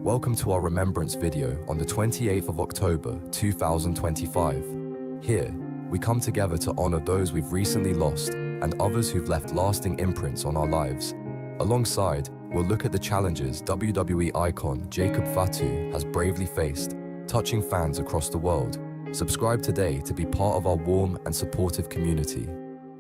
Welcome to our remembrance video on the 28th of October 2025. Here, we come together to honor those we've recently lost and others who've left lasting imprints on our lives. Alongside, we'll look at the challenges WWE icon Jacob Fatu has bravely faced, touching fans across the world. Subscribe today to be part of our warm and supportive community.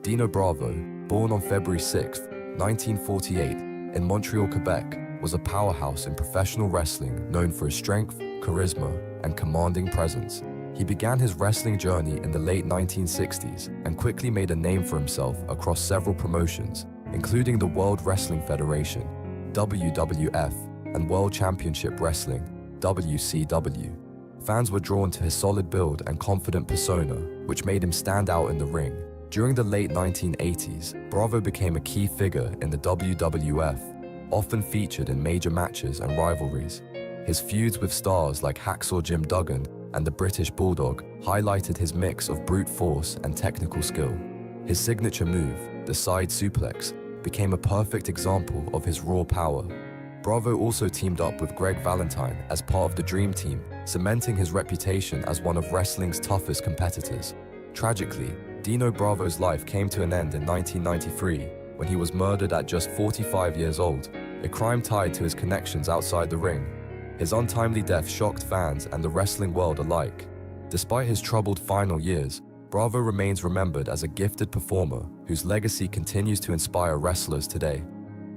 Dino Bravo, born on February 6, 1948, in Montreal, Quebec, was a powerhouse in professional wrestling known for his strength, charisma, and commanding presence. He began his wrestling journey in the late 1960s and quickly made a name for himself across several promotions, including the World Wrestling Federation, WWF, and World Championship Wrestling, WCW. Fans were drawn to his solid build and confident persona, which made him stand out in the ring. During the late 1980s, Bravo became a key figure in the WWF, often featured in major matches and rivalries. His feuds with stars like Hacksaw Jim Duggan and the British Bulldog highlighted his mix of brute force and technical skill. His signature move, the side suplex, became a perfect example of his raw power. Bravo also teamed up with Greg Valentine as part of the Dream Team, cementing his reputation as one of wrestling's toughest competitors. Tragically, Dino Bravo's life came to an end in 1993 when he was murdered at just 45 years old, a crime tied to his connections outside the ring. His untimely death shocked fans and the wrestling world alike. Despite his troubled final years, Bravo remains remembered as a gifted performer whose legacy continues to inspire wrestlers today.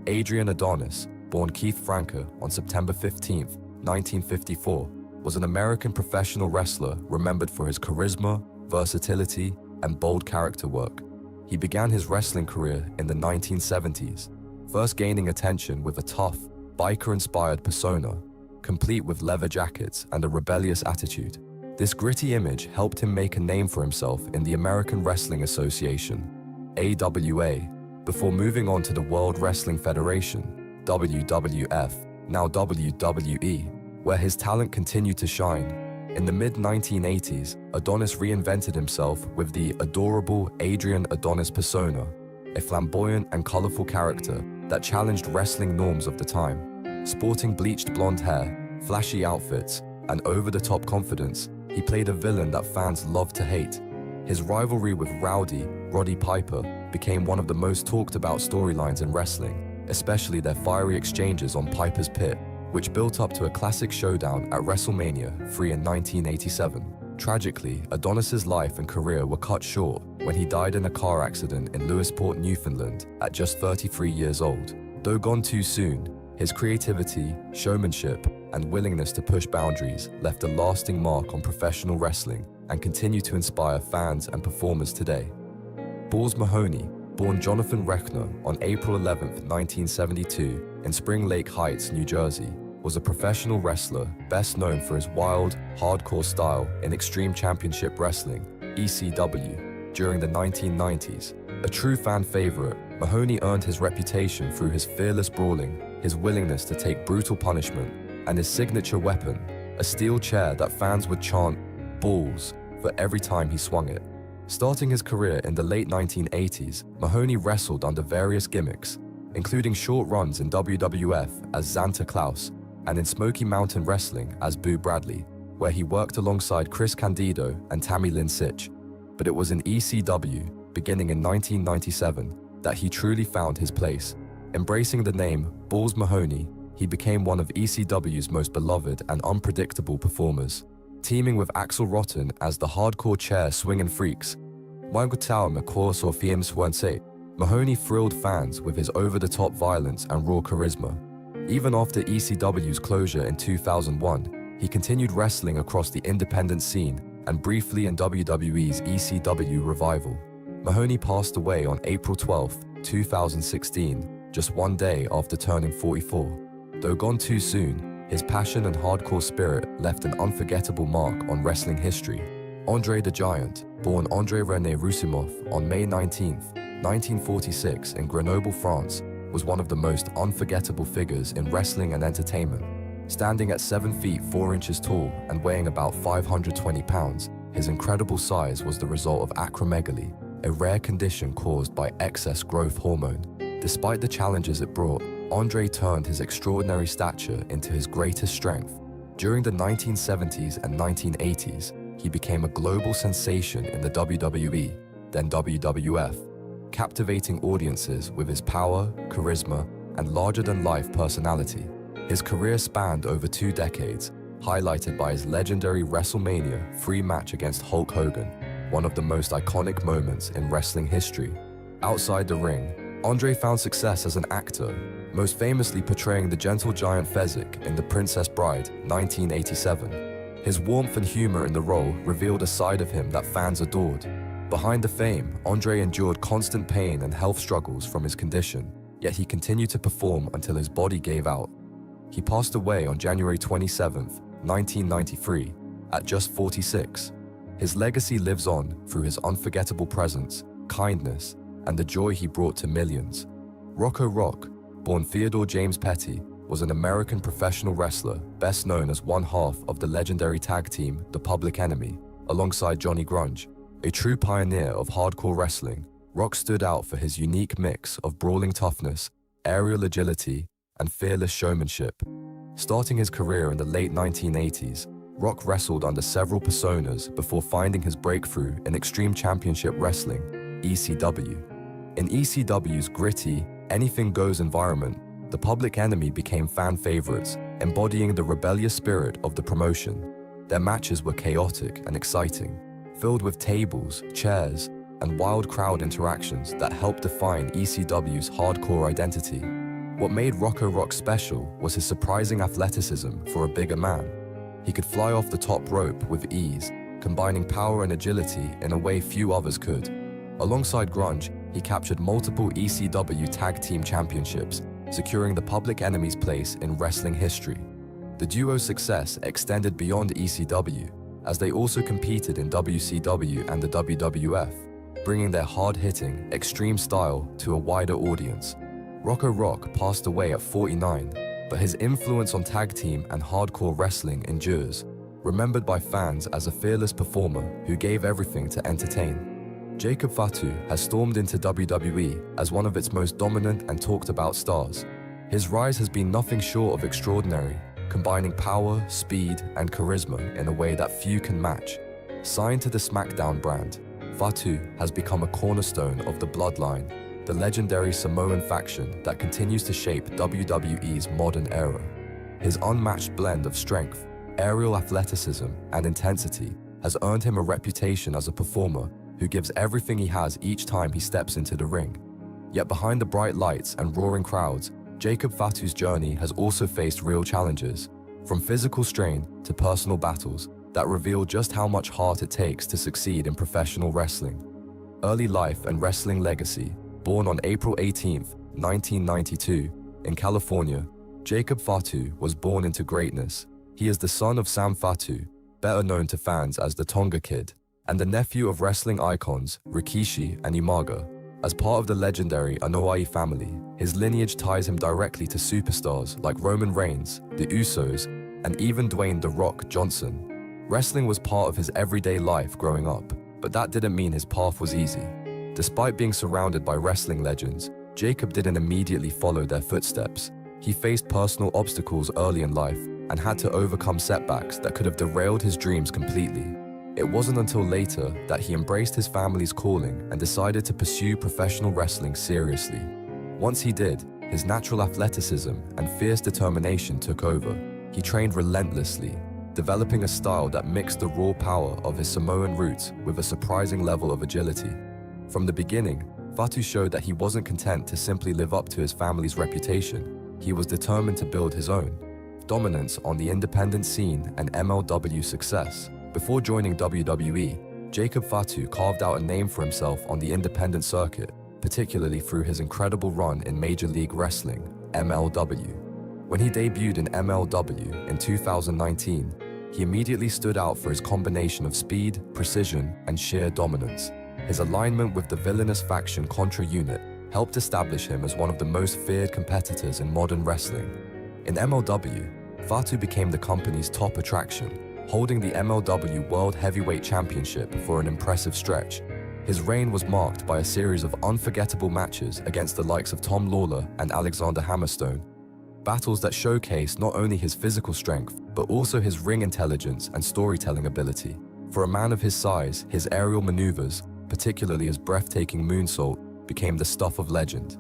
Adrian Adonis, born Keith Franker on September 15, 1954, was an American professional wrestler remembered for his charisma, versatility, and bold character work. He began his wrestling career in the 1970s, first gaining attention with a tough, biker-inspired persona, complete with leather jackets and a rebellious attitude. This gritty image helped him make a name for himself in the American Wrestling Association, AWA, before moving on to the World Wrestling Federation, WWF, now WWE, where his talent continued to shine. In the mid-1980s, Adonis reinvented himself with the adorable Adrian Adonis persona, a flamboyant and colorful character that challenged wrestling norms of the time. Sporting bleached blonde hair, flashy outfits, and over-the-top confidence, he played a villain that fans loved to hate. His rivalry with Rowdy Roddy Piper became one of the most talked-about storylines in wrestling, especially their fiery exchanges on Piper's Pit, which built up to a classic showdown at WrestleMania 3 in 1987. Tragically, Adonis's life and career were cut short when he died in a car accident in Lewisport, Newfoundland, at just 33 years old. Though gone too soon, his creativity, showmanship, and willingness to push boundaries left a lasting mark on professional wrestling and continue to inspire fans and performers today. Balls Mahoney, born Jonathan Rechner on April 11, 1972, in Spring Lake Heights, New Jersey, was a professional wrestler best known for his wild, hardcore style in Extreme Championship Wrestling, ECW, during the 1990s. A true fan favorite, Mahoney earned his reputation through his fearless brawling, his willingness to take brutal punishment, and his signature weapon, a steel chair that fans would chant "Balls" for every time he swung it. Starting his career in the late 1980s, Mahoney wrestled under various gimmicks, including short runs in WWF as Xanta Klaus and in Smoky Mountain Wrestling as Boo Bradley, where he worked alongside Chris Candido and Tammy Lynn Sitch. But it was in ECW, beginning in 1997, that he truly found his place. Embracing the name Balls Mahoney, he became one of ECW's most beloved and unpredictable performers. Teaming with Axel Rotten as the hardcore chair swinging freaks, Mahoney thrilled fans with his over-the-top violence and raw charisma. Even after ECW's closure in 2001, he continued wrestling across the independent scene and briefly in WWE's ECW revival. Mahoney passed away on April 12, 2016, just one day after turning 44. Though gone too soon, his passion and hardcore spirit left an unforgettable mark on wrestling history. Andre the Giant, born André René Roussimoff on May 19, 1946 in Grenoble, France, was one of the most unforgettable figures in wrestling and entertainment. Standing at 7 feet 4 inches tall and weighing about 520 pounds, his incredible size was the result of acromegaly, a rare condition caused by excess growth hormone. Despite the challenges it brought, Andre turned his extraordinary stature into his greatest strength. During the 1970s and 1980s, he became a global sensation in the WWE, then WWF, captivating audiences with his power, charisma, and larger-than-life personality. His career spanned over 2 decades, highlighted by his legendary WrestleMania 3 match against Hulk Hogan, one of the most iconic moments in wrestling history. Outside the ring, Andre found success as an actor, most famously portraying the gentle giant Fezzik in The Princess Bride, 1987. His warmth and humor in the role revealed a side of him that fans adored. Behind the fame, Andre endured constant pain and health struggles from his condition, yet he continued to perform until his body gave out. He passed away on January 27, 1993, at just 46. His legacy lives on through his unforgettable presence, kindness, and the joy he brought to millions. Rocco Rock, born Theodore James Petty, was an American professional wrestler best known as one half of the legendary tag team The Public Enemy, alongside Johnny Grunge. A true pioneer of hardcore wrestling, Rock stood out for his unique mix of brawling toughness, aerial agility, and fearless showmanship. Starting his career in the late 1980s, Rock wrestled under several personas before finding his breakthrough in Extreme Championship Wrestling, ECW. In ECW's gritty, anything-goes environment, The Public Enemy became fan favorites, embodying the rebellious spirit of the promotion. Their matches were chaotic and exciting, filled with tables, chairs, and wild crowd interactions that helped define ECW's hardcore identity. What made Rocco Rock special was his surprising athleticism for a bigger man. He could fly off the top rope with ease, combining power and agility in a way few others could. Alongside Grunge, he captured multiple ECW Tag Team Championships, securing the Public Enemy's place in wrestling history. The duo's success extended beyond ECW, as they also competed in WCW and the WWF, bringing their hard-hitting, extreme style to a wider audience. Rocco Rock passed away at 49, but his influence on tag team and hardcore wrestling endures, remembered by fans as a fearless performer who gave everything to entertain. Jacob Fatu has stormed into WWE as one of its most dominant and talked about stars. His rise has been nothing short of extraordinary, combining power, speed, and charisma in a way that few can match. Signed to the SmackDown brand, Fatu has become a cornerstone of the Bloodline, the legendary Samoan faction that continues to shape WWE's modern era. His unmatched blend of strength, aerial athleticism, and intensity has earned him a reputation as a performer who gives everything he has each time he steps into the ring. Yet behind the bright lights and roaring crowds, Jacob Fatu's journey has also faced real challenges, from physical strain to personal battles that reveal just how much heart it takes to succeed in professional wrestling. Early life and wrestling legacy. Born on April 18, 1992, in California, Jacob Fatu was born into greatness. He is the son of Sam Fatu, better known to fans as the Tonga Kid, and the nephew of wrestling icons Rikishi and Umaga. As part of the legendary Anoa'i family, his lineage ties him directly to superstars like Roman Reigns, the Usos, and even Dwayne "The Rock" Johnson. Wrestling was part of his everyday life growing up, but that didn't mean his path was easy. Despite being surrounded by wrestling legends, Jacob didn't immediately follow their footsteps. He faced personal obstacles early in life and had to overcome setbacks that could have derailed his dreams completely. It wasn't until later that he embraced his family's calling and decided to pursue professional wrestling seriously. Once he did, his natural athleticism and fierce determination took over. He trained relentlessly, developing a style that mixed the raw power of his Samoan roots with a surprising level of agility. From the beginning, Fatu showed that he wasn't content to simply live up to his family's reputation. He was determined to build his own dominance on the independent scene and MLW success. Before joining WWE, Jacob Fatu carved out a name for himself on the independent circuit, particularly through his incredible run in Major League Wrestling, MLW. When he debuted in MLW in 2019, he immediately stood out for his combination of speed, precision, and sheer dominance. His alignment with the villainous faction Contra Unit helped establish him as one of the most feared competitors in modern wrestling. In MLW, Fatu became the company's top attraction, holding the MLW World Heavyweight Championship for an impressive stretch. His reign was marked by a series of unforgettable matches against the likes of Tom Lawler and Alexander Hammerstone, battles that showcased not only his physical strength, but also his ring intelligence and storytelling ability. For a man of his size, his aerial maneuvers, particularly his breathtaking moonsault, became the stuff of legend.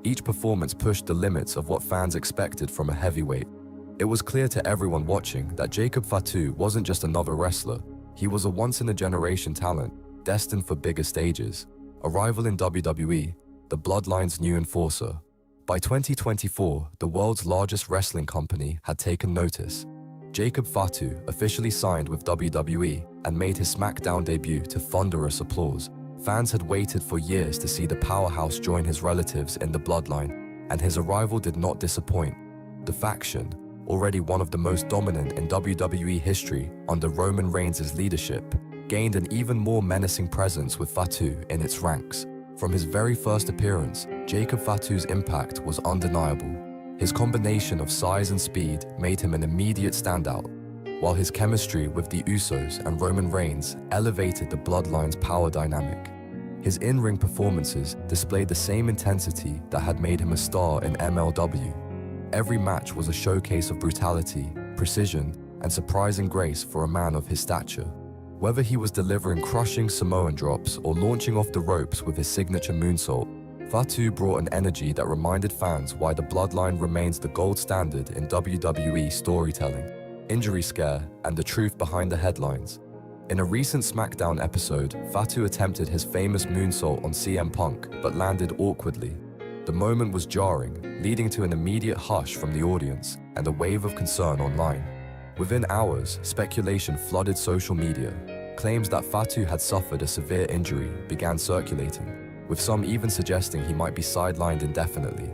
Each performance pushed the limits of what fans expected from a heavyweight. It was clear to everyone watching that Jacob Fatu wasn't just another wrestler. He was a once-in-a-generation talent, destined for bigger stages. A rival in WWE, the Bloodline's new enforcer. By 2024, the world's largest wrestling company had taken notice. Jacob Fatu officially signed with WWE and made his SmackDown debut to thunderous applause. Fans had waited for years to see the powerhouse join his relatives in the Bloodline, and his arrival did not disappoint. The faction, already one of the most dominant in WWE history under Roman Reigns' leadership, gained an even more menacing presence with Fatu in its ranks. From his very first appearance, Jacob Fatu's impact was undeniable. His combination of size and speed made him an immediate standout, while his chemistry with the Usos and Roman Reigns elevated the Bloodline's power dynamic. His in-ring performances displayed the same intensity that had made him a star in MLW. Every match was a showcase of brutality, precision, and surprising grace for a man of his stature. Whether he was delivering crushing Samoan drops or launching off the ropes with his signature moonsault, Fatu brought an energy that reminded fans why the Bloodline remains the gold standard in WWE storytelling, injury scare, and the truth behind the headlines. In a recent SmackDown episode, Fatu attempted his famous moonsault on CM Punk, but landed awkwardly. The moment was jarring, leading to an immediate hush from the audience and a wave of concern online. Within hours, speculation flooded social media. Claims that Fatu had suffered a severe injury began circulating, with some even suggesting he might be sidelined indefinitely.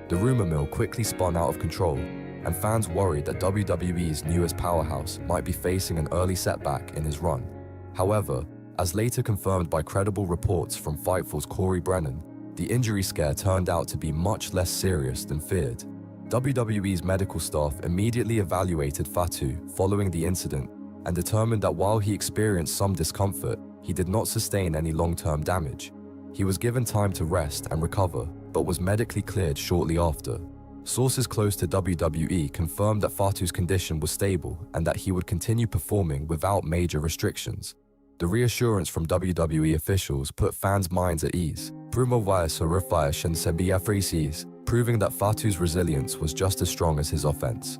The rumor mill quickly spun out of control, and fans worried that WWE's newest powerhouse might be facing an early setback in his run. However, as later confirmed by credible reports from Fightful's Corey Brennan, the injury scare turned out to be much less serious than feared. WWE's medical staff immediately evaluated Fatu following the incident and determined that while he experienced some discomfort, he did not sustain any long-term damage. He was given time to rest and recover, but was medically cleared shortly after. Sources close to WWE confirmed that Fatu's condition was stable and that he would continue performing without major restrictions. The reassurance from WWE officials put fans' minds at ease, proving that Fatu's resilience was just as strong as his offense.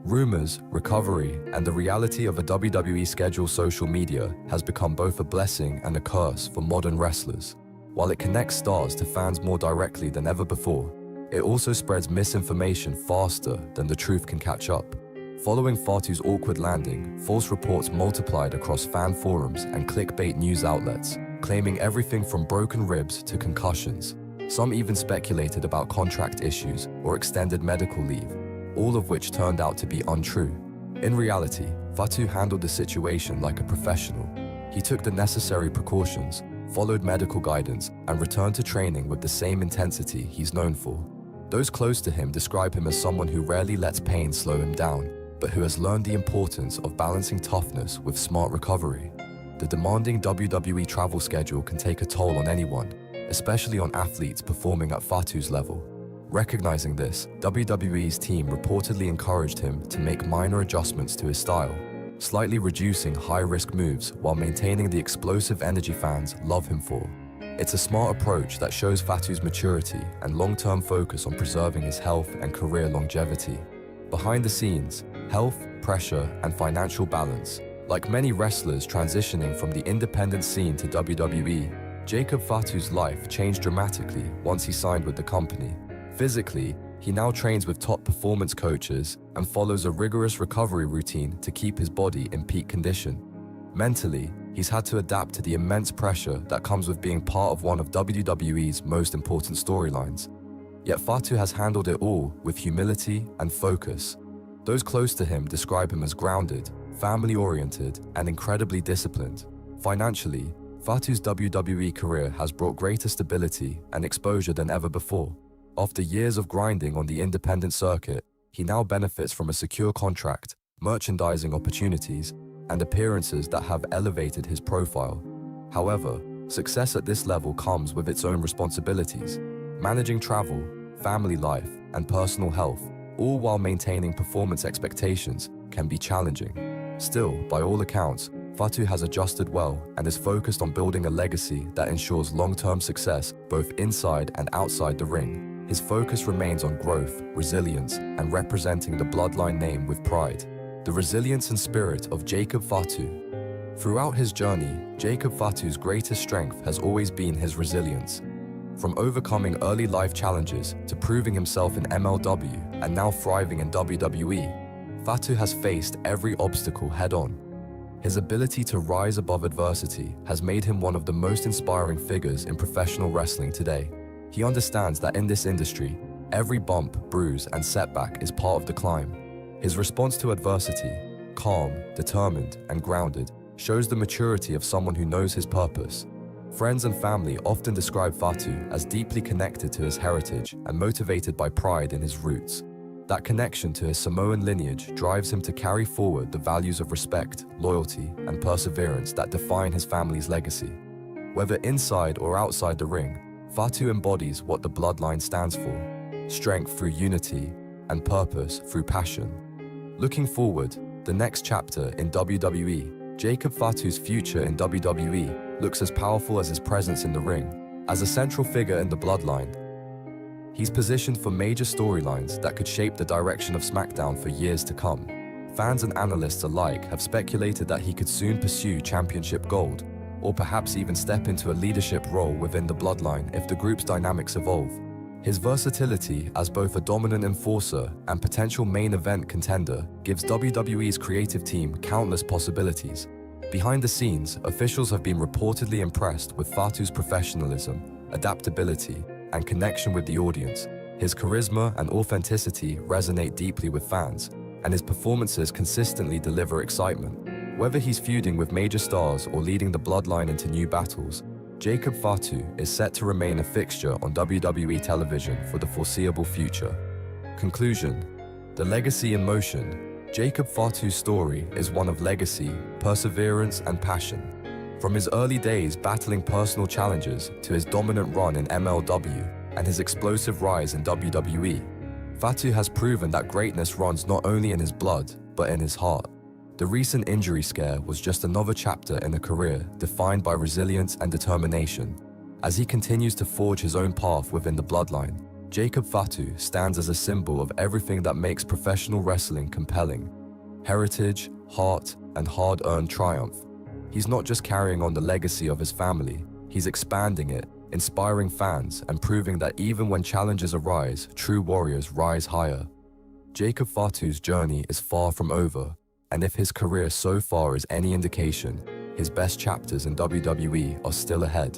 Rumors, recovery, and the reality of a WWE scheduled social media has become both a blessing and a curse for modern wrestlers. While it connects stars to fans more directly than ever before, it also spreads misinformation faster than the truth can catch up. Following Fatu's awkward landing, false reports multiplied across fan forums and clickbait news outlets, claiming everything from broken ribs to concussions. Some even speculated about contract issues or extended medical leave, all of which turned out to be untrue. In reality, Fatu handled the situation like a professional. He took the necessary precautions, followed medical guidance, and returned to training with the same intensity he's known for. Those close to him describe him as someone who rarely lets pain slow him down, but who has learned the importance of balancing toughness with smart recovery. The demanding WWE travel schedule can take a toll on anyone, especially on athletes performing at Fatu's level. Recognizing this, WWE's team reportedly encouraged him to make minor adjustments to his style, slightly reducing high-risk moves while maintaining the explosive energy fans love him for. It's a smart approach that shows Fatu's maturity and long-term focus on preserving his health and career longevity. Behind the scenes, health, pressure, and financial balance. Like many wrestlers transitioning from the independent scene to WWE, Jacob Fatu's life changed dramatically once he signed with the company. Physically, he now trains with top performance coaches and follows a rigorous recovery routine to keep his body in peak condition. Mentally, he's had to adapt to the immense pressure that comes with being part of one of WWE's most important storylines. Yet Fatu has handled it all with humility and focus. Those close to him describe him as grounded, family-oriented, and incredibly disciplined. Financially, Fatu's WWE career has brought greater stability and exposure than ever before. After years of grinding on the independent circuit, he now benefits from a secure contract, merchandising opportunities, and appearances that have elevated his profile. However, Success at this level comes with its own responsibilities. Managing travel, family life, and personal health, all while maintaining performance expectations, can be challenging. Still, by all accounts, Fatu has adjusted well and is focused on building a legacy that ensures long-term success both inside and outside the ring. His focus remains on growth, resilience, and representing the bloodline name with pride. The resilience and spirit of Jacob Fatu. Throughout his journey, Jacob Fatu's greatest strength has always been his resilience. From overcoming early life challenges to proving himself in MLW and now thriving in WWE, Fatu has faced every obstacle head-on. His ability to rise above adversity has made him one of the most inspiring figures in professional wrestling today. He understands that in this industry, every bump, bruise, and setback is part of the climb. His response to adversity, calm, determined, and grounded, shows the maturity of someone who knows his purpose. Friends and family often describe Fatu as deeply connected to his heritage and motivated by pride in his roots. That connection to his Samoan lineage drives him to carry forward the values of respect, loyalty, and perseverance that define his family's legacy. Whether inside or outside the ring, Fatu embodies what the bloodline stands for: strength through unity and purpose through passion. Looking forward, the next chapter in WWE, Jacob Fatu's future in WWE looks as powerful as his presence in the ring. As a central figure in the bloodline, he's positioned for major storylines that could shape the direction of SmackDown for years to come. Fans and analysts alike have speculated that he could soon pursue championship gold, or perhaps even step into a leadership role within the bloodline if the group's dynamics evolve. His versatility as both a dominant enforcer and potential main event contender gives WWE's creative team countless possibilities. Behind the scenes, officials have been reportedly impressed with Fatu's professionalism, adaptability, and connection with the audience. His charisma and authenticity resonate deeply with fans, and his performances consistently deliver excitement. Whether he's feuding with major stars or leading the bloodline into new battles, Jacob Fatu is set to remain a fixture on WWE television for the foreseeable future. Conclusion: the legacy in motion. Jacob Fatu's story is one of legacy, perseverance, and passion. From his early days battling personal challenges to his dominant run in MLW and his explosive rise in WWE, Fatu has proven that greatness runs not only in his blood, but in his heart. The recent injury scare was just another chapter in a career defined by resilience and determination. As he continues to forge his own path within the bloodline, Jacob Fatu stands as a symbol of everything that makes professional wrestling compelling: heritage, heart, and hard-earned triumph. He's not just carrying on the legacy of his family, he's expanding it, inspiring fans and proving that even when challenges arise, true warriors rise higher. Jacob Fatu's journey is far from over, and if his career so far is any indication, his best chapters in WWE are still ahead.